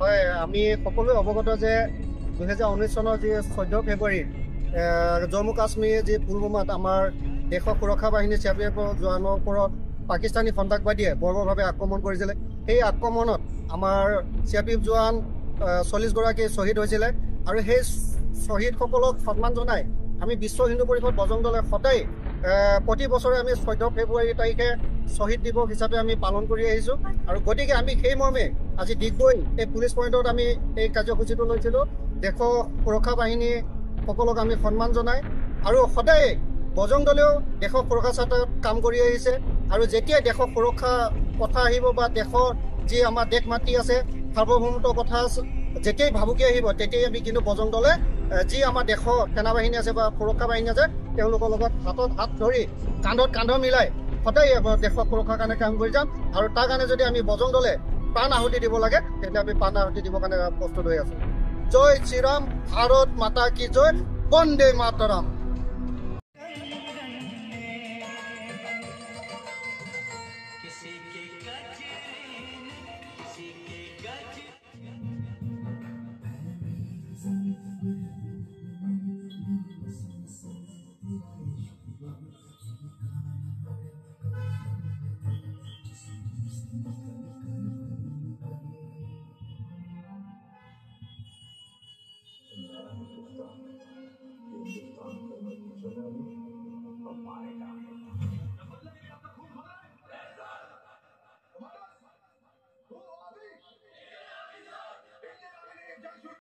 হয়, আমি সকলোৱে অৱগত যে 2019 চনৰ যি 14 ফেব্ৰুৱাৰী জম্মু কাশ্মীৰ যি পুলৱামাত আমাৰ দেশৰ সুৰক্ষা বাহিনী CRPF জোৱানৰ ওপৰত পাকিস্তানী সন্ত্ৰাসবাদীয়ে বৰ্বৰভাৱে আক্ৰমণ কৰিছিলে। সেই আক্ৰমণত আমাৰ CRPF জোৱান 40 গৰাকী শ্বহীদ হৈছিলে আৰু সেই শ্বহীদসকলক সন্মান জনাই আমি বিশ্ব হিন্দু পৰিষদ বজৰং দলে সদায় প্ৰতি বছৰে আমি 14 ফেব্ৰুৱাৰী তাৰিখে শ্বহীদ দিৱস হিচাপে আমি পালন কৰি আহিছোঁ। আৰু গতিকে আমি সেই মৰ্মে আজি ডিগবৈ এই পুলিচ পইণ্টত আমি এই কাৰ্যসূচীটো লৈছিলোঁ। দেশৰ সুৰক্ষা বাহিনীসকলক আমি সন্মান জনাই আৰু সদায় বজৰং দলেও দেশৰ সুৰক্ষা স্বাৰ্থত কাম কৰি আহিছে। আৰু যেতিয়া দেশৰ সুৰক্ষা কথা আহিব বা দেশৰ যি আমাৰ দেশ মাতৃ আছে, সাৰ্বভৌমত্বৰ কথা যেতিয়াই ভাবুকি আহিব তেতিয়াই আমি কিন্তু বজৰং দলে যি আমাৰ দেশৰ সেনাবাহিনী আছে বা সুৰক্ষা বাহিনী আছে তেওঁলোকৰ লগত হাতত হাত ধৰি কান্ধত কান্ধ মিলাই সদায় দেশৰ সুৰক্ষাৰ কাৰণে কাম কৰি যাম। আৰু তাৰ কাৰণে যদি আমি বজৰং দলে প্ৰাণ আহুতি দিব লাগে তেতিয়া আমি প্ৰাণ আহুতি দিবৰ কাৰণে প্ৰস্তুত হৈ আছোঁ। জয় শ্ৰীৰাম, ভাৰত মাতা কি জয়, বন্দে মাতৰম।